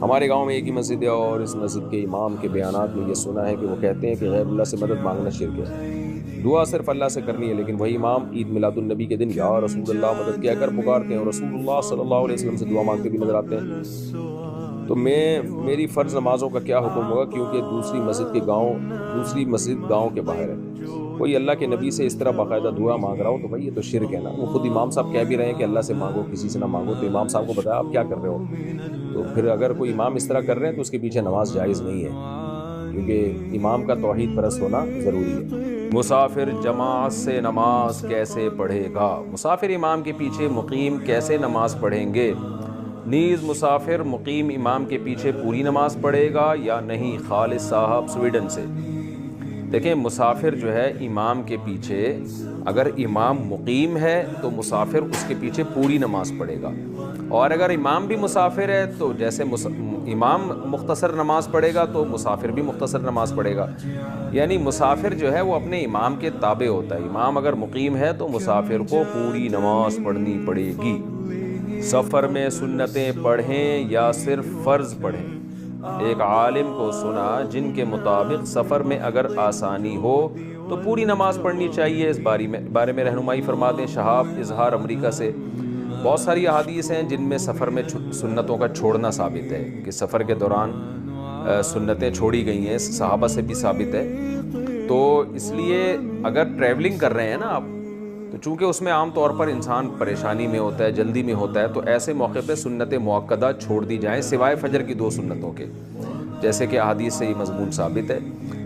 ہمارے گاؤں میں ایک ہی مسجد ہے اور اس مسجد کے امام کے بیانات میں یہ سنا ہے کہ وہ کہتے ہیں کہ غیر اللہ سے مدد مانگنا شرک ہے، دعا صرف اللہ سے کرنی ہے، لیکن وہی امام عید میلاد النبی کے دن یا رسول اللہ مدد کہہ کر پکارتے ہیں اور رسول اللہ صلی اللہ علیہ وسلم سے دعا مانگتے بھی نظر آتے ہیں۔ تو میری فرض نمازوں کا کیا حکم ہوگا، کیونکہ دوسری مسجد گاؤں کے باہر ہے، کوئی اللہ کے نبی سے اس طرح باقاعدہ دعا مانگ رہا ہو تو بھائی یہ تو شرک ہے نا۔ وہ خود امام صاحب کہہ بھی رہے ہیں کہ اللہ سے مانگو، کسی سے نہ مانگو، تو امام صاحب کو بتایا آپ کیا کر رہے ہو؟ تو پھر اگر کوئی امام اس طرح کر رہے ہیں تو اس کے پیچھے نماز جائز نہیں ہے، کیونکہ امام کا توحید پرست ہونا ضروری ہے۔ مسافر جماعت سے نماز کیسے پڑھے گا؟ مسافر امام کے پیچھے مقیم کیسے نماز پڑھیں گے؟ نیز مسافر مقیم امام کے پیچھے پوری نماز پڑھے گا یا نہیں؟ خالد صاحب سویڈن سے۔ دیکھیں، مسافر جو ہے امام کے پیچھے، اگر امام مقیم ہے تو مسافر اس کے پیچھے پوری نماز پڑھے گا، اور اگر امام بھی مسافر ہے تو جیسے امام مختصر نماز پڑھے گا تو مسافر بھی مختصر نماز پڑھے گا۔ یعنی مسافر جو ہے وہ اپنے امام کے تابع ہوتا ہے، امام اگر مقیم ہے تو مسافر کو پوری نماز پڑھنی پڑے گی۔ سفر میں سنتیں پڑھیں یا صرف فرض پڑھیں؟ ایک عالم کو سنا جن کے مطابق سفر میں اگر آسانی ہو تو پوری نماز پڑھنی چاہیے، اس بارے میں رہنمائی فرما دیں۔ شہاب اظہار امریکہ سے۔ بہت ساری احادیث ہیں جن میں سفر میں سنتوں کا چھوڑنا ثابت ہے، کہ سفر کے دوران سنتیں چھوڑی گئی ہیں، صحابہ سے بھی ثابت ہے۔ تو اس لیے اگر ٹریولنگ کر رہے ہیں نا آپ، تو چونکہ اس میں عام طور پر انسان پریشانی میں ہوتا ہے، جلدی میں ہوتا ہے، تو ایسے موقع پہ سنت مؤکدہ چھوڑ دی جائیں، سوائے فجر کی 2 سنتوں کے، جیسے کہ احادیث سے یہ مضمون ثابت ہے۔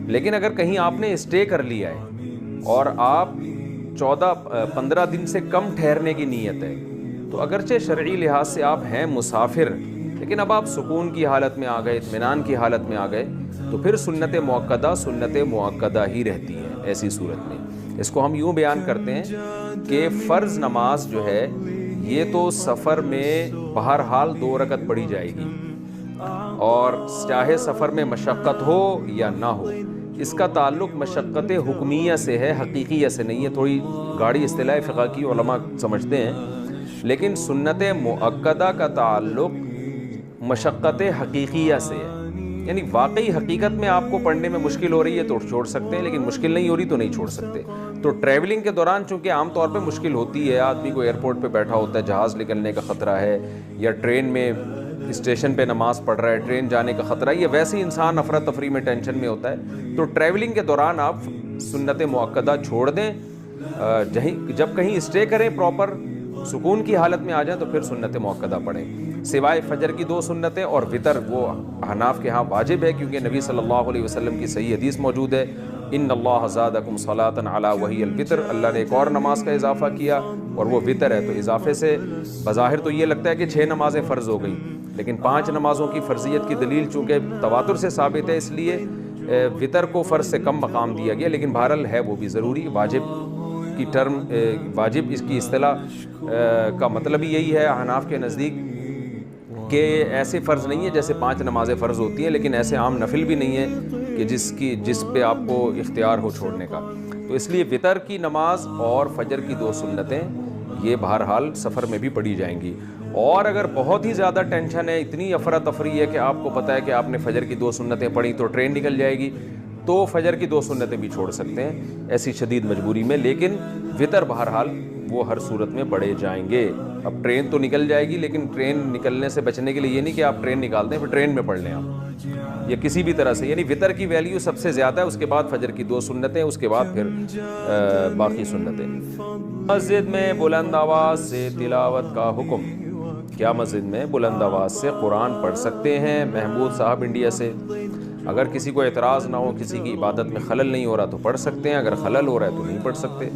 لیکن اگر کہیں آپ نے اسٹے کر لیا ہے اور آپ 15 دن سے کم ٹھہرنے کی نیت ہے، تو اگرچہ شرعی لحاظ سے آپ ہیں مسافر، لیکن اب آپ سکون کی حالت میں آ گئے، اطمینان کی حالت میں آ گئے، تو پھر سنت مؤکدہ ہی رہتی ہے۔ ایسی صورت میں اس کو ہم یوں بیان کرتے ہیں کہ فرض نماز جو ہے یہ تو سفر میں بہرحال 2 رکعت پڑھی جائے گی، اور چاہے سفر میں مشقت ہو یا نہ ہو۔ اس کا تعلق مشقت حکمیہ سے ہے، حقیقیہ سے نہیں ہے۔ تھوڑی گاڑی اصطلاح فقہ کی علماء سمجھتے ہیں، لیکن سنت مؤکدہ کا تعلق مشقت حقیقیہ سے ہے، یعنی واقعی حقیقت میں آپ کو پڑھنے میں مشکل ہو رہی ہے تو چھوڑ سکتے ہیں، لیکن مشکل نہیں ہو رہی تو نہیں چھوڑ سکتے۔ تو ٹریولنگ کے دوران چونکہ عام طور پہ مشکل ہوتی ہے، آدمی کو ایئرپورٹ پہ بیٹھا ہوتا ہے، جہاز نکلنے کا خطرہ ہے، یا ٹرین میں اسٹیشن پہ نماز پڑھ رہا ہے، ٹرین جانے کا خطرہ ہے، یا ویسے ہی انسان افراتفری میں ٹینشن میں ہوتا ہے، تو ٹریولنگ کے دوران آپ سنت مؤکدہ چھوڑ دیں۔ جب کہیں اسٹے کریں، پراپر سکون کی حالت میں آ جائیں، تو پھر سنت مؤکدہ پڑھیں، سوائے فجر کی 2 سنتیں اور وطر، وہ احناف کے ہاں واجب ہے، کیونکہ نبی صلی اللہ علیہ وسلم کی صحیح حدیث موجود ہے، ان اللہ زادکم صلاۃ علی وہی الوتر، اللہ نے ایک اور نماز کا اضافہ کیا اور وہ وطر ہے۔ تو اضافے سے بظاہر تو یہ لگتا ہے کہ 6 نمازیں فرض ہو گئیں، لیکن 5 نمازوں کی فرضیت کی دلیل چونکہ تواتر سے ثابت ہے، اس لیے وطر کو فرض سے کم مقام دیا گیا، لیکن بہرحال ہے وہ بھی ضروری۔ واجب کی ٹرم، واجب اس کی اصطلاح کا مطلب ہی یہی ہے احناف کے نزدیک، کہ ایسے فرض نہیں ہے جیسے 5 نمازیں فرض ہوتی ہیں، لیکن ایسے عام نفل بھی نہیں ہے کہ جس پہ آپ کو اختیار ہو چھوڑنے کا۔ تو اس لیے وطر کی نماز اور فجر کی 2 سنتیں یہ بہرحال سفر میں بھی پڑھی جائیں گی۔ اور اگر بہت ہی زیادہ ٹینشن ہے، اتنی افراتفری ہے کہ آپ کو پتہ ہے کہ آپ نے فجر کی 2 سنتیں پڑھی تو ٹرین نکل جائے گی، تو فجر کی 2 سنتیں بھی چھوڑ سکتے ہیں ایسی شدید مجبوری میں، لیکن وطر بہرحال وہ ہر صورت میں پڑھے جائیں گے۔ اب ٹرین تو نکل جائے گی، لیکن ٹرین نکلنے سے بچنے کے لیے یہ نہیں کہ آپ ٹرین نکال دیں پھر ٹرین میں پڑھ لیں آپ، یا کسی بھی طرح سے، یعنی وطر کی ویلیو سب سے زیادہ ہے، اس کے بعد فجر کی 2 سنتیں، اس کے بعد پھر باقی سنتیں۔ مسجد میں بلند آواز سے تلاوت کا حکم؟ کیا مسجد میں بلند آواز سے قرآن پڑھ سکتے ہیں؟ محمود صاحب انڈیا سے۔ اگر کسی کو اعتراض نہ ہو، کسی کی عبادت میں خلل نہیں ہو رہا تو پڑھ سکتے ہیں، اگر خلل ہو رہا ہے تو نہیں پڑھ سکتے۔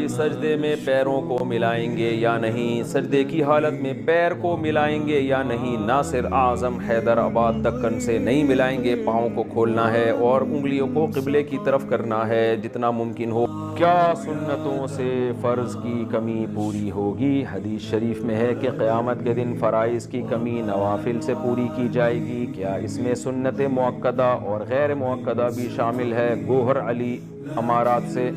سجدے میں پیروں کو ملائیں گے یا نہیں؟ سجدے کی حالت میں پیر کو ملائیں گے یا نہیں؟ ناصر اعظم حیدرآباد دکن سے۔ نہیں ملائیں گے، پاؤں کو کھولنا ہے اور انگلیوں کو قبلے کی طرف کرنا ہے جتنا ممکن ہو۔ کیا سنتوں سے فرض کی کمی پوری ہوگی؟ حدیث شریف میں ہے کہ قیامت کے دن فرائض کی کمی نوافل سے پوری کی جائے گی، کیا اس میں سنت مؤکدہ اور غیر مؤکدہ بھی شامل ہے؟ گوہر علی امارات سے۔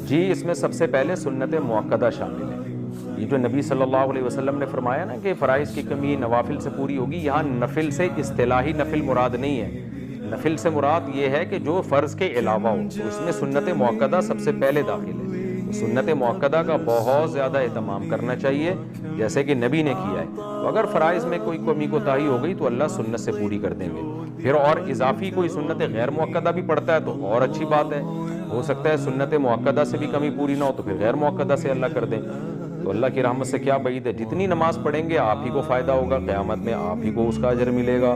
جی، اس میں سب سے پہلے سنت مؤکدہ شامل ہے۔ یہ جو نبی صلی اللہ علیہ وسلم نے فرمایا نا کہ فرائض کی کمی نوافل سے پوری ہوگی، یہاں نفل سے اصطلاحی نفل مراد نہیں ہے، نفل سے مراد یہ ہے کہ جو فرض کے علاوہ ہو، تو اس میں سنت مؤکدہ سب سے پہلے داخل ہے۔ تو سنت مؤکدہ کا بہت زیادہ اہتمام کرنا چاہیے جیسے کہ نبی نے کیا ہے۔ تو اگر فرائض میں کوئی کمی کوتاہی ہو گئی تو اللہ سنت سے پوری کر دیں گے۔ پھر اور اضافی کوئی سنت غیر مؤکدہ بھی پڑھتا ہے تو اور اچھی بات ہے، ہو سکتا ہے سنت مؤکدہ سے بھی کمی پوری نہ ہو تو پھر غیر مؤکدہ سے اللہ کر دیں۔ تو اللہ کی رحمت سے کیا بعید ہے، جتنی نماز پڑھیں گے آپ ہی کو فائدہ ہوگا، قیامت میں آپ ہی کو اس کا اجر ملے گا۔